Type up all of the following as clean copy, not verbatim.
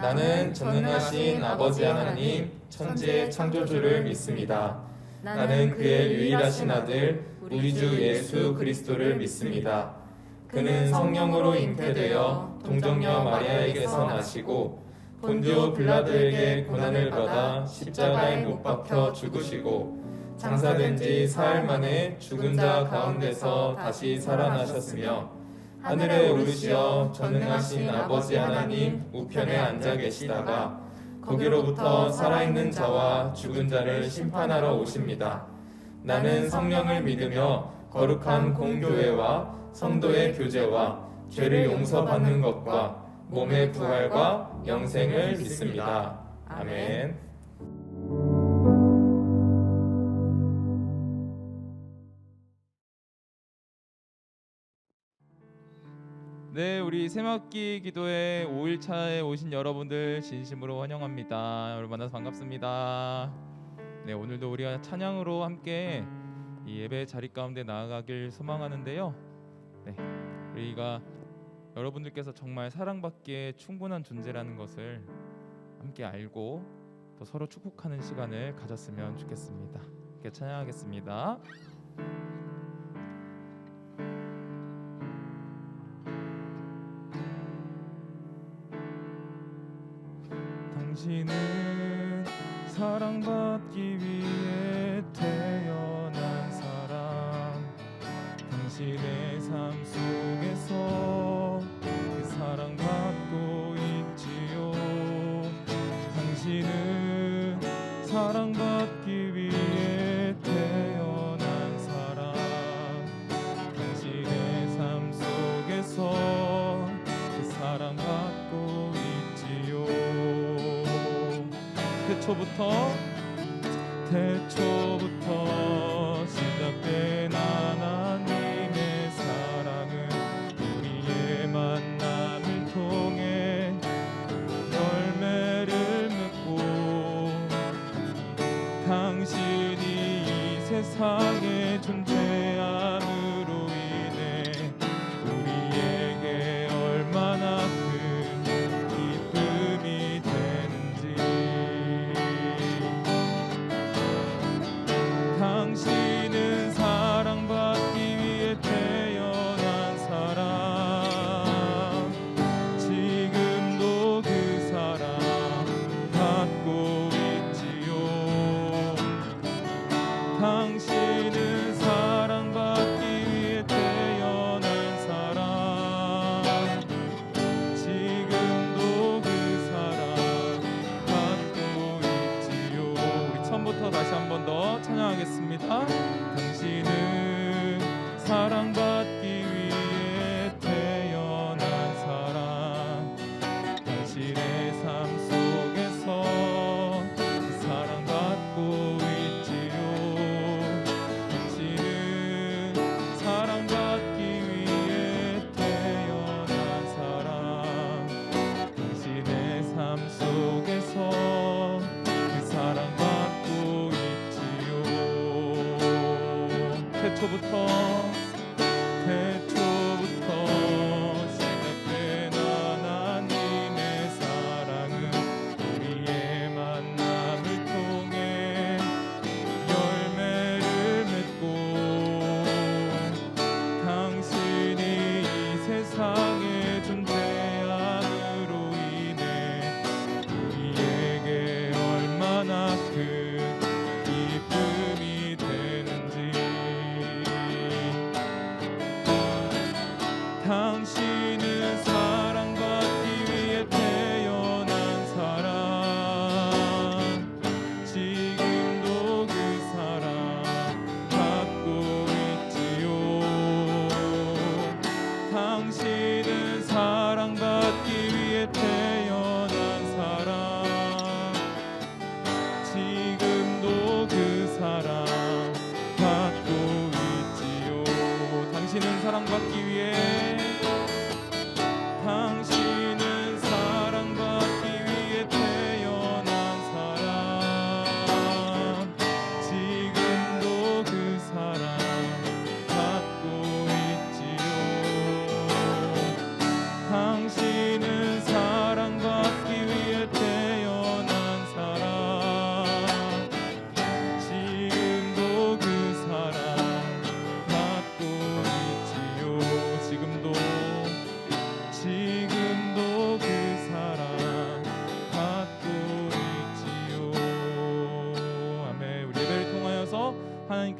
나는 전능하신 아버지 하나님, 천지의 창조주를 믿습니다. 나는 그의 유일하신 아들, 우리 주 예수 그리스도를 믿습니다. 그는 성령으로 잉태되어 동정녀 마리아에게서 나시고 본디오 빌라도에게 고난을 받아 십자가에 못 박혀 죽으시고 장사된 지 사흘 만에 죽은 자 가운데서 다시 살아나셨으며 하늘에 오르시어 전능하신 아버지 하나님 우편에 앉아 계시다가 거기로부터 살아있는 자와 죽은 자를 심판하러 오십니다. 나는 성령을 믿으며 거룩한 공교회와 성도의 교제와 죄를 용서받는 것과 몸의 부활과 영생을 믿습니다. 아멘. 네, 우리 새학기 기도회 5일차에 오신 여러분들 진심으로 환영합니다. 여러분 만나서 반갑습니다. 네, 오늘도 우리가 찬양으로 함께 이 예배 자리 가운데 나아가길 소망하는데요. 네, 우리가 여러분들께서 정말 사랑받기에 충분한 존재라는 것을 함께 알고 또 서로 축복하는 시간을 가졌으면 좋겠습니다. 함께 찬양하겠습니다. 당신은 사랑받기 위해 태어난 사람, 당신의 삶 속에서 그 사랑받고 있지요. 당신은 사랑받기 위해 태어난 사람, 당신의 삶 속에서 그 사랑받고 있지요. 태초부터 시작된 하나님의 사랑은 우리의 만남을 통해 열매를 맺고 당신이 이 세상에 존재함으로 인해 우리에게 얼마나 큰 기쁨이 되는지. 당신은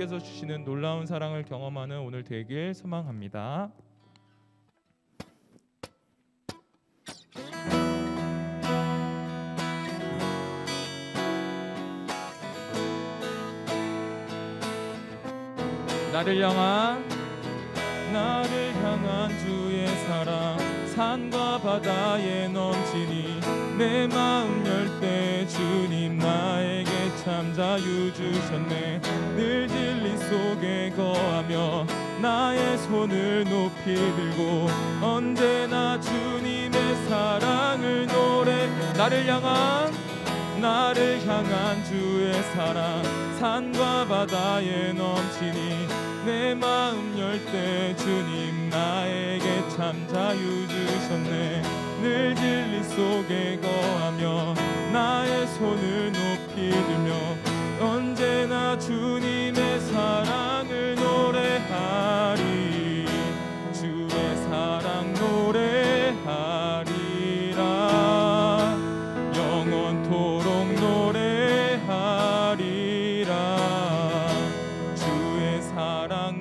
하나님께서 주시는 놀라운 사랑을 경험하는 오늘 되길 소망합니다. 나를 향한 주의 사랑 산과 바다에 넘치니 내 마음 열 때 주님 나에게 참 자유 주셨네. 늘 진리 속에 거하며 나의 손을 높이 들고 언제나 주님의 사랑을 노래. 나를 향한 주의 사랑 산과 바다에 넘치니 내 마음 열 때 주님 나에게 참 자유 주셨네. 늘 진리 속에 거하며 나의 손을 높이 들며 언제나 주님의 사랑을 노래하리. 주의 사랑 노래하리라. 영원토록 노래하리라. 주의 사랑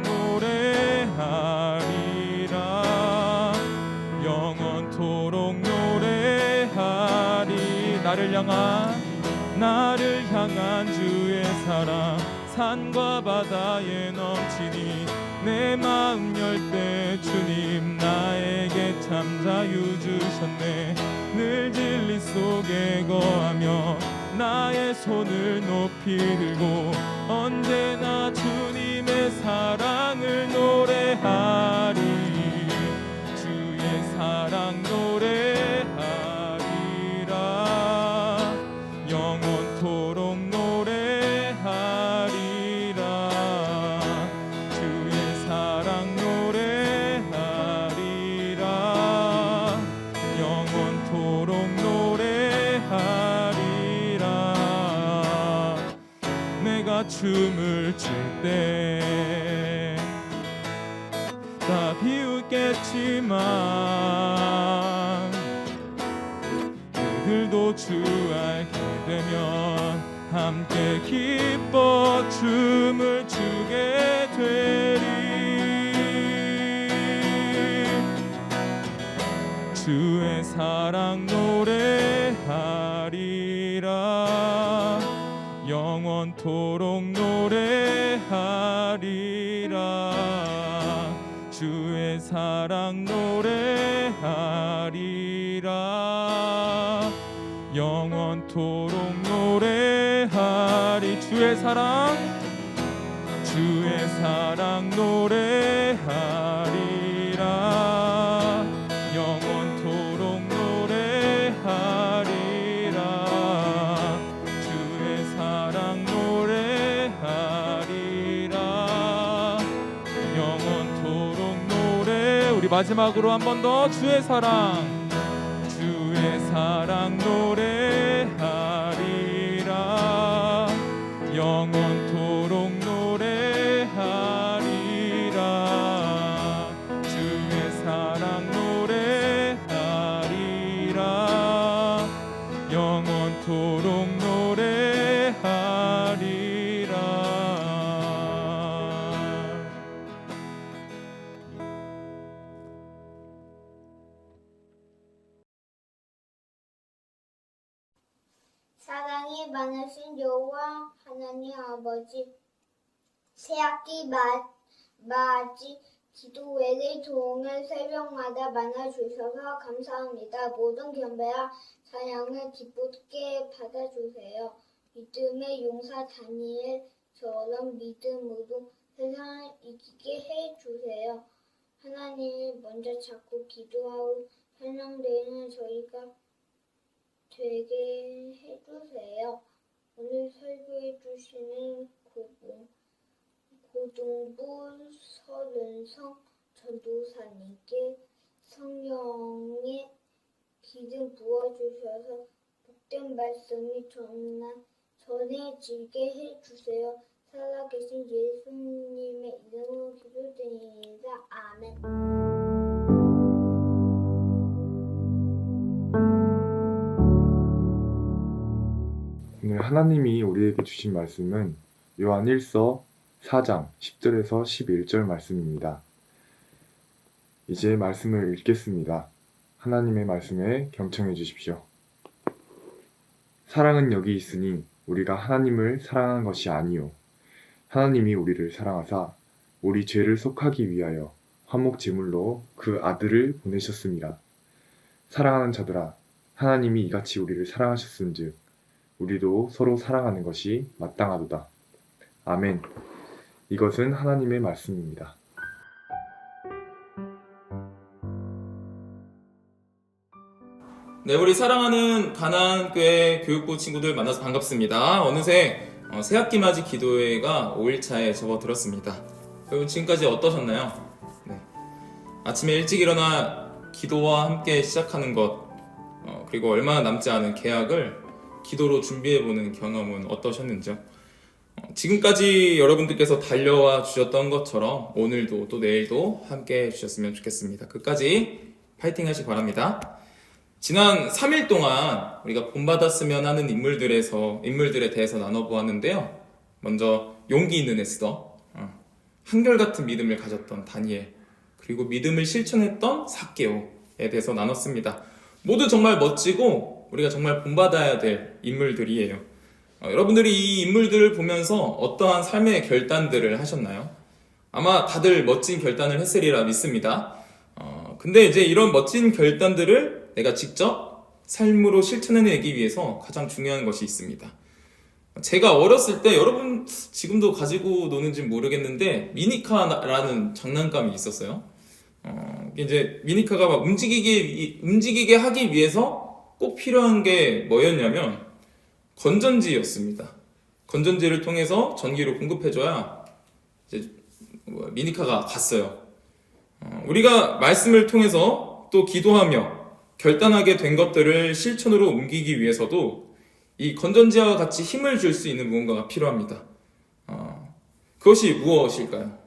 노래하리라. 영원토록 노래하리. 나를 향한 주의 사랑 산과 바다에 넘치니 내 마음 열 때 주님 나에게 참 자유 주셨네. 늘 진리 속에 거하며 나의 손을 높이 들고 언제나 주님의 사랑을 노래하리. 주의 사랑 노래하리라. 영원토록 노래하리라. 주의 사랑 노래하리라. 영원토록 노래하리라. 내가 춤을 출 때 다 비웃겠지만 그들도 주 알게 되면 함께 기뻐 춤을 추게 되리. 주의 사랑 노래하리라. 영원토록 노래하리라. 주의 사랑 노래하리라. 영원토록 노래하리. 주의 사랑 노래하리라. 영원토록 노래하리라. 주의 사랑 노래하리라. 영원토록 노래. 우리 마지막으로 한 번 더 주의 사랑 노래하리라. 영원토록 노래하리라. 주의 사랑 노래하리라. 영원토록 노래하리라. 사랑이 많으신 여호와 하나님 아버지, 새학기 맞이 기도회를 통해 새벽마다 만나주셔서 감사합니다. 모든 경배와 찬양을 기쁘게 받아주세요. 믿음의 용사 다니엘처럼 믿음으로 세상을 이기게 해주세요. 하나님을 먼저 찾고 기도하고 찬양되는 저희가 되게 해주세요. 오늘 설교해 주시는 고등부 서른성 전도사님께 성령의 기름 부어주셔서 복된 말씀이 전해지게 해주세요. 살아계신 예수님의 이름으로 기도드립니다. 아멘. 오늘 하나님이 우리에게 주신 말씀은 요한 1서 4장 10절에서 11절 말씀입니다. 이제 말씀을 읽겠습니다. 하나님의 말씀에 경청해 주십시오. 사랑은 여기 있으니 우리가 하나님을 사랑한 것이 아니요 하나님이 우리를 사랑하사 우리 죄를 속하기 위하여 화목 제물로 그 아들을 보내셨습니다. 사랑하는 자들아, 하나님이 이같이 우리를 사랑하셨은즉 우리도 서로 사랑하는 것이 마땅하도다. 아멘. 이것은 하나님의 말씀입니다. 네, 우리 사랑하는 가나안교회 교육부 친구들 만나서 반갑습니다. 어느새 새학기 맞이 기도회가 5일차에 접어들었습니다. 여러분 지금까지 어떠셨나요? 네. 아침에 일찍 일어나 기도와 함께 시작하는 것, 그리고 얼마 남지 않은 개학을 기도로 준비해보는 경험은 어떠셨는지요? 지금까지 여러분들께서 달려와 주셨던 것처럼 오늘도 또 내일도 함께 해주셨으면 좋겠습니다. 끝까지 파이팅 하시기 바랍니다. 지난 3일 동안 우리가 본받았으면 하는 인물들에 대해서 나눠보았는데요. 먼저 용기 있는 에스더, 한결같은 믿음을 가졌던 다니엘, 그리고 믿음을 실천했던 삭개오에 대해서 나눴습니다. 모두 정말 멋지고 우리가 정말 본받아야 될 인물들이에요. 여러분들이 이 인물들을 보면서 어떠한 삶의 결단들을 하셨나요? 아마 다들 멋진 결단을 했으리라 믿습니다. 근데 이제 이런 멋진 결단들을 내가 직접 삶으로 실천해내기 위해서 가장 중요한 것이 있습니다. 제가 어렸을 때 여러분 지금도 가지고 노는지 모르겠는데 미니카라는 장난감이 있었어요. 이제 미니카가 막 움직이게 하기 위해서 꼭 필요한 게 뭐였냐면 건전지였습니다. 건전지를 통해서 전기를 공급해줘야 이제 미니카가 갔어요. 우리가 말씀을 통해서 또 기도하며 결단하게 된 것들을 실천으로 옮기기 위해서도 이 건전지와 같이 힘을 줄 수 있는 무언가가 필요합니다. 그것이 무엇일까요?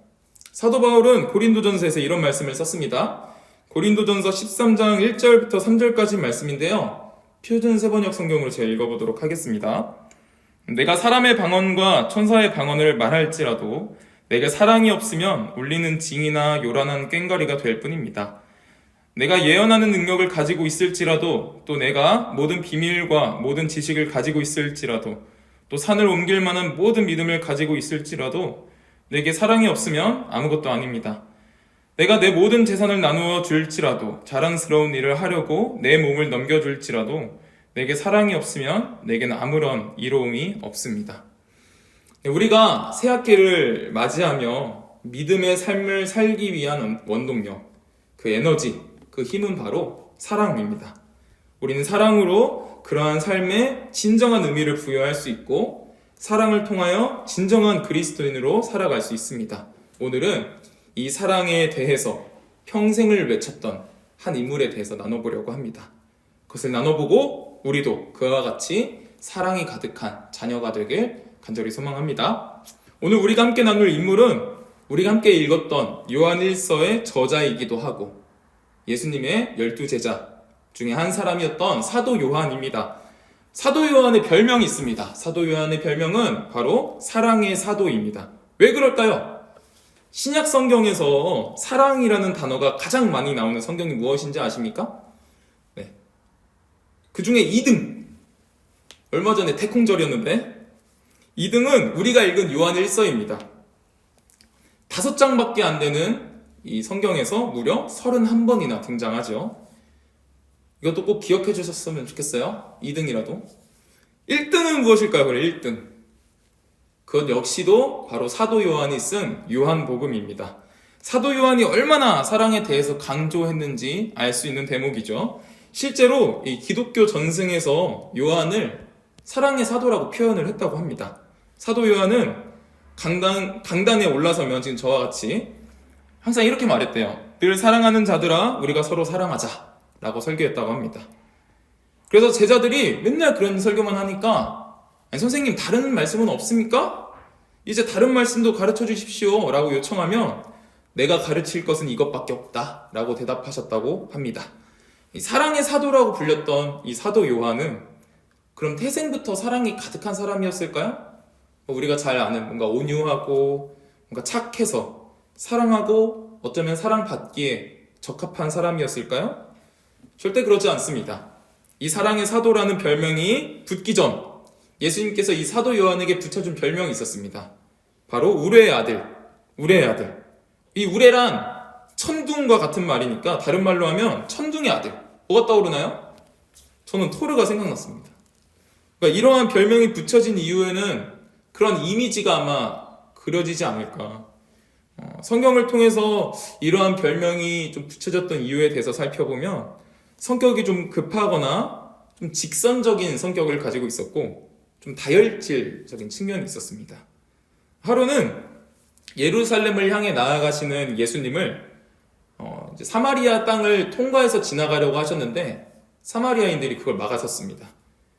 사도 바울은 고린도전서에서 이런 말씀을 썼습니다. 고린도전서 13장 1절부터 3절까지 말씀인데요. 표준 세번역 성경으로 제가 읽어보도록 하겠습니다. 내가 사람의 방언과 천사의 방언을 말할지라도 내게 사랑이 없으면 울리는 징이나 요란한 꽹과리가 될 뿐입니다. 내가 예언하는 능력을 가지고 있을지라도 또 내가 모든 비밀과 모든 지식을 가지고 있을지라도 또 산을 옮길 만한 모든 믿음을 가지고 있을지라도 내게 사랑이 없으면 아무것도 아닙니다. 내가 내 모든 재산을 나누어 줄지라도 자랑스러운 일을 하려고 내 몸을 넘겨줄지라도 내게 사랑이 없으면 내게는 아무런 이로움이 없습니다. 우리가 새학기를 맞이하며 믿음의 삶을 살기 위한 원동력, 그 에너지, 그 힘은 바로 사랑입니다. 우리는 사랑으로 그러한 삶에 진정한 의미를 부여할 수 있고 사랑을 통하여 진정한 그리스도인으로 살아갈 수 있습니다. 오늘은 이 사랑에 대해서 평생을 외쳤던 한 인물에 대해서 나눠보려고 합니다. 그것을 나눠보고 우리도 그와 같이 사랑이 가득한 자녀가 되길 간절히 소망합니다. 오늘 우리가 함께 나눌 인물은 우리가 함께 읽었던 요한 1서의 저자이기도 하고 예수님의 12제자 중에 한 사람이었던 사도 요한입니다. 사도 요한의 별명이 있습니다. 사도 요한의 별명은 바로 사랑의 사도입니다. 왜 그럴까요? 신약 성경에서 사랑이라는 단어가 가장 많이 나오는 성경이 무엇인지 아십니까? 네. 그 중에 2등. 얼마 전에 태콩절이었는데 2등은 우리가 읽은 요한 1서입니다. 5장밖에 안 되는 이 성경에서 무려 31번이나 등장하죠. 이것도 꼭 기억해 주셨으면 좋겠어요. 2등이라도. 1등은 무엇일까요? 그래, 1등. 그것 역시도 바로 사도 요한이 쓴 요한복음입니다. 사도 요한이 얼마나 사랑에 대해서 강조했는지 알 수 있는 대목이죠. 실제로 이 기독교 전승에서 요한을 사랑의 사도라고 표현을 했다고 합니다. 사도 요한은 강단에 올라서면 지금 저와 같이 항상 이렇게 말했대요. 늘 사랑하는 자들아 우리가 서로 사랑하자 라고 설교했다고 합니다. 그래서 제자들이 맨날 그런 설교만 하니까 아니, 선생님 다른 말씀은 없습니까? 이제 다른 말씀도 가르쳐 주십시오 라고 요청하면 내가 가르칠 것은 이것밖에 없다 라고 대답하셨다고 합니다. 이 사랑의 사도라고 불렸던 이 사도 요한은 그럼 태생부터 사랑이 가득한 사람이었을까요? 우리가 잘 아는 뭔가 온유하고 뭔가 착해서 사랑하고 어쩌면 사랑받기에 적합한 사람이었을까요? 절대 그렇지 않습니다. 이 사랑의 사도라는 별명이 붙기 전 예수님께서 이 사도 요한에게 붙여준 별명이 있었습니다. 바로 우레의 아들, 우레의 아들. 이 우레란 천둥과 같은 말이니까 다른 말로 하면 천둥의 아들. 뭐가 떠오르나요? 저는 토르가 생각났습니다. 그러니까 이러한 별명이 붙여진 이유에는 그런 이미지가 아마 그려지지 않을까. 성경을 통해서 이러한 별명이 좀 붙여졌던 이유에 대해서 살펴보면 성격이 좀 급하거나 좀 직선적인 성격을 가지고 있었고 좀 다혈질적인 측면이 있었습니다. 하루는 예루살렘을 향해 나아가시는 예수님을 이제 사마리아 땅을 통과해서 지나가려고 하셨는데 사마리아인들이 그걸 막아섰습니다.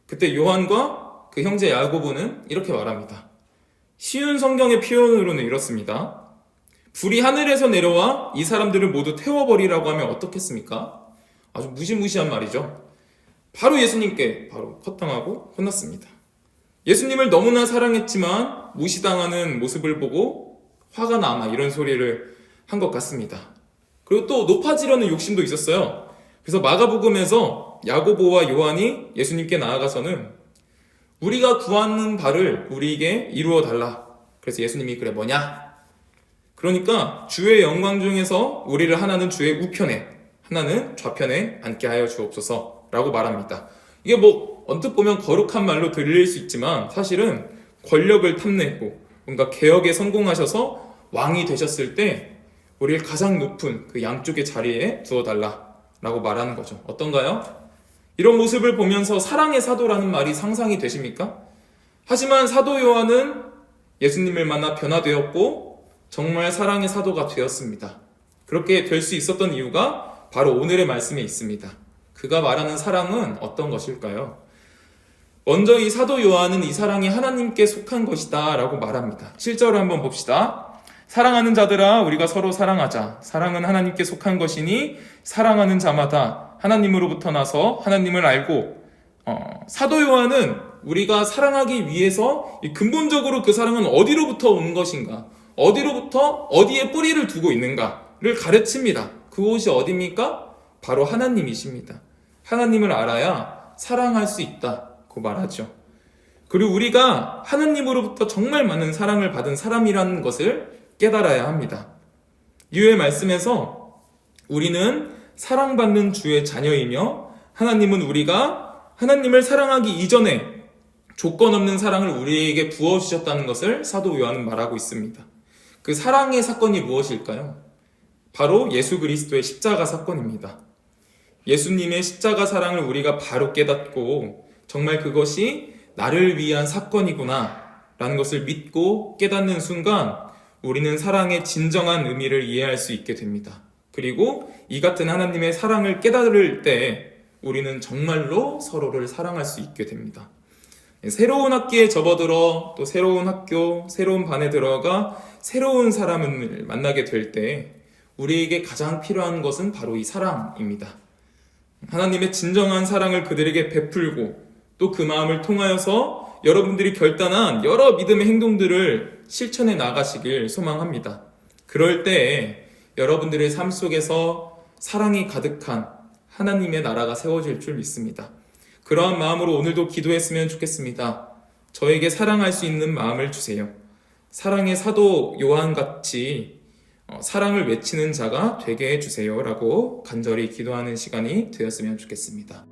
그때 요한과 그 형제 야고보는 이렇게 말합니다. 쉬운 성경의 표현으로는 이렇습니다. 불이 하늘에서 내려와 이 사람들을 모두 태워버리라고 하면 어떻겠습니까? 아주 무시무시한 말이죠. 바로 예수님께 바로 허탕하고 혼났습니다. 예수님을 너무나 사랑했지만 무시당하는 모습을 보고 화가 나 아마 이런 소리를 한 것 같습니다. 그리고 또 높아지려는 욕심도 있었어요. 그래서 마가복음에서 야고보와 요한이 예수님께 나아가서는 우리가 구하는 바를 우리에게 이루어 달라. 그래서 예수님이 그래 뭐냐? 그러니까 주의 영광 중에서 우리를 하나는 주의 우편에 하나는 좌편에 앉게 하여 주옵소서 라고 말합니다. 이게 뭐 언뜻 보면 거룩한 말로 들릴 수 있지만 사실은 권력을 탐내고 뭔가 개혁에 성공하셔서 왕이 되셨을 때 우리를 가장 높은 그 양쪽의 자리에 두어달라라고 말하는 거죠. 어떤가요? 이런 모습을 보면서 사랑의 사도라는 말이 상상이 되십니까? 하지만 사도 요한은 예수님을 만나 변화되었고 정말 사랑의 사도가 되었습니다. 그렇게 될 수 있었던 이유가 바로 오늘의 말씀에 있습니다. 그가 말하는 사랑은 어떤 것일까요? 먼저 이 사도 요한은 이 사랑이 하나님께 속한 것이다 라고 말합니다. 7절을 한번 봅시다. 사랑하는 자들아 우리가 서로 사랑하자. 사랑은 하나님께 속한 것이니 사랑하는 자마다 하나님으로부터 나서 하나님을 알고 사도 요한은 우리가 사랑하기 위해서 근본적으로 그 사랑은 어디로부터 온 것인가, 어디로부터 어디에 뿌리를 두고 있는가를 가르칩니다. 그곳이 어디입니까? 바로 하나님이십니다. 하나님을 알아야 사랑할 수 있다고 말하죠. 그리고 우리가 하나님으로부터 정말 많은 사랑을 받은 사람이라는 것을 깨달아야 합니다. 이후의 말씀에서 우리는 사랑받는 주의 자녀이며 하나님은 우리가 하나님을 사랑하기 이전에 조건 없는 사랑을 우리에게 부어주셨다는 것을 사도 요한은 말하고 있습니다. 그 사랑의 사건이 무엇일까요? 바로 예수 그리스도의 십자가 사건입니다. 예수님의 십자가 사랑을 우리가 바로 깨닫고 정말 그것이 나를 위한 사건이구나 라는 것을 믿고 깨닫는 순간 우리는 사랑의 진정한 의미를 이해할 수 있게 됩니다. 그리고 이 같은 하나님의 사랑을 깨달을 때 우리는 정말로 서로를 사랑할 수 있게 됩니다. 새로운 학기에 접어들어 또 새로운 학교, 새로운 반에 들어가 새로운 사람을 만나게 될 때 우리에게 가장 필요한 것은 바로 이 사랑입니다. 하나님의 진정한 사랑을 그들에게 베풀고 또 그 마음을 통하여서 여러분들이 결단한 여러 믿음의 행동들을 실천해 나가시길 소망합니다. 그럴 때 여러분들의 삶 속에서 사랑이 가득한 하나님의 나라가 세워질 줄 믿습니다. 그러한 마음으로 오늘도 기도했으면 좋겠습니다. 저에게 사랑할 수 있는 마음을 주세요. 사랑의 사도 요한같이 사랑을 외치는 자가 되게 해주세요 라고 간절히 기도하는 시간이 되었으면 좋겠습니다.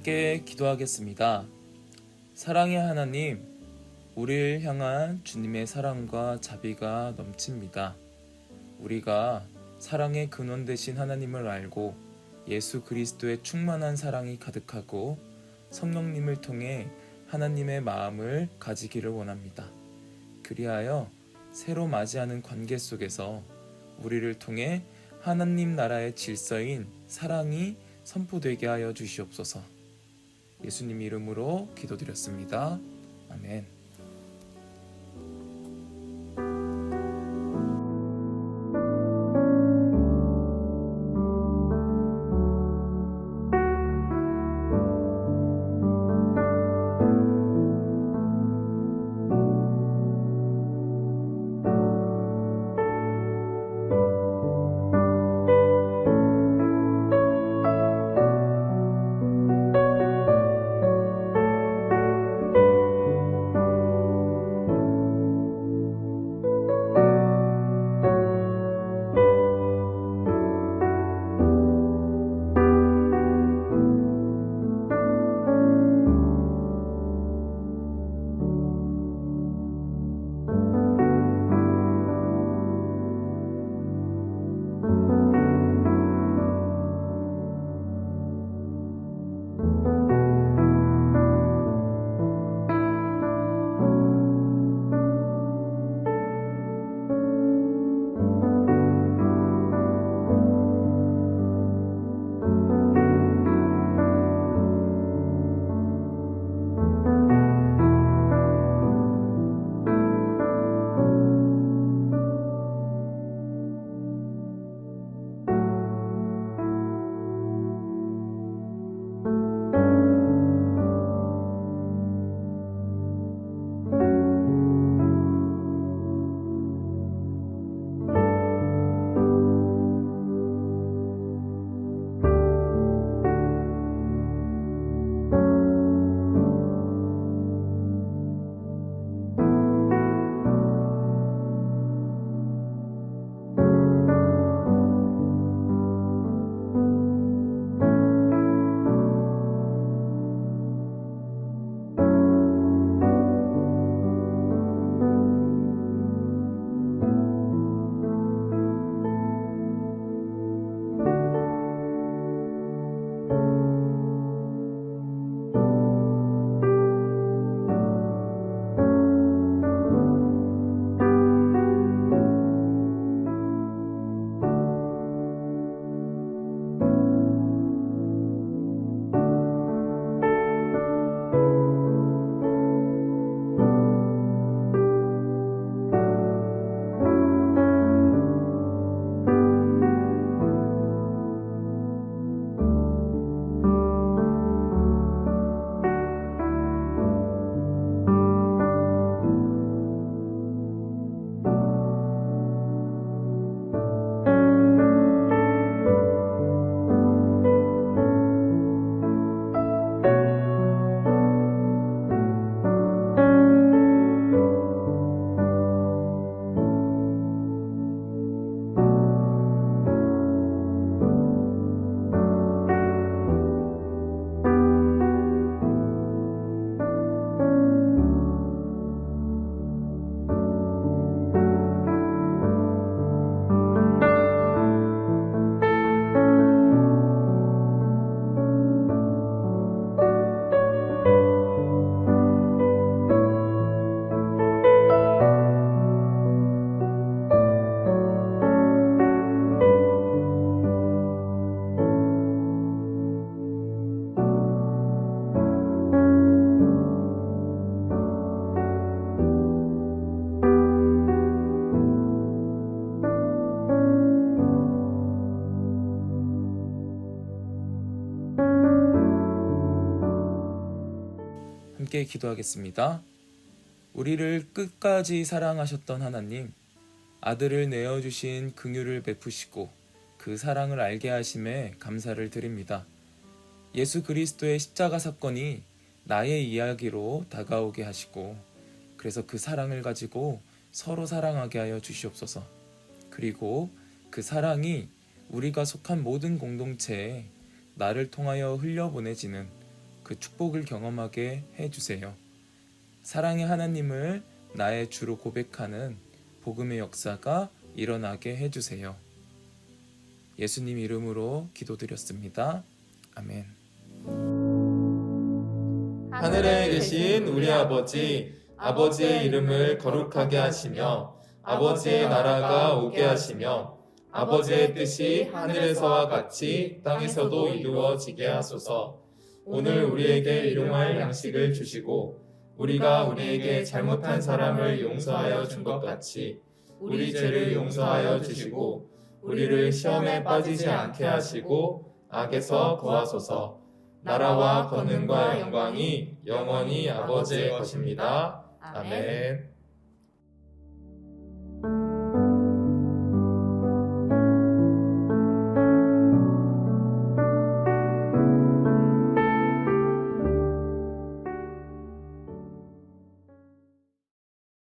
함께 기도하겠습니다. 사랑의 하나님, 우리를 향한 주님의 사랑과 자비가 넘칩니다. 우리가 사랑의 근원 되신 하나님을 알고 예수 그리스도의 충만한 사랑이 가득하고 성령님을 통해 하나님의 마음을 가지기를 원합니다. 그리하여 새로 맞이하는 관계 속에서 우리를 통해 하나님 나라의 질서인 사랑이 선포되게 하여 주시옵소서. 예수님 이름으로 기도드렸습니다. 아멘. 함께 기도하겠습니다. 우리를 끝까지 사랑하셨던 하나님, 아들을 내어주신 긍휼을 베푸시고 그 사랑을 알게 하심에 감사를 드립니다. 예수 그리스도의 십자가 사건이 나의 이야기로 다가오게 하시고, 그래서 그 사랑을 가지고 서로 사랑하게 하여 주시옵소서. 그리고 그 사랑이 우리가 속한 모든 공동체에 나를 통하여 흘려보내지는 그 축복을 경험하게 해주세요. 사랑의 하나님을 나의 주로 고백하는 복음의 역사가 일어나게 해주세요. 예수님 이름으로 기도드렸습니다. 아멘. 하늘에 계신 우리 아버지, 아버지의 이름을 거룩하게 하시며 아버지의 나라가 오게 하시며 아버지의 뜻이 하늘에서와 같이 땅에서도 이루어지게 하소서. 오늘 우리에게 일용할 양식을 주시고 우리가 우리에게 잘못한 사람을 용서하여 준 것 같이 우리 죄를 용서하여 주시고 우리를 시험에 빠지지 않게 하시고 악에서 구하소서. 나라와 권능과 영광이 영원히 아버지의 것입니다. 아멘.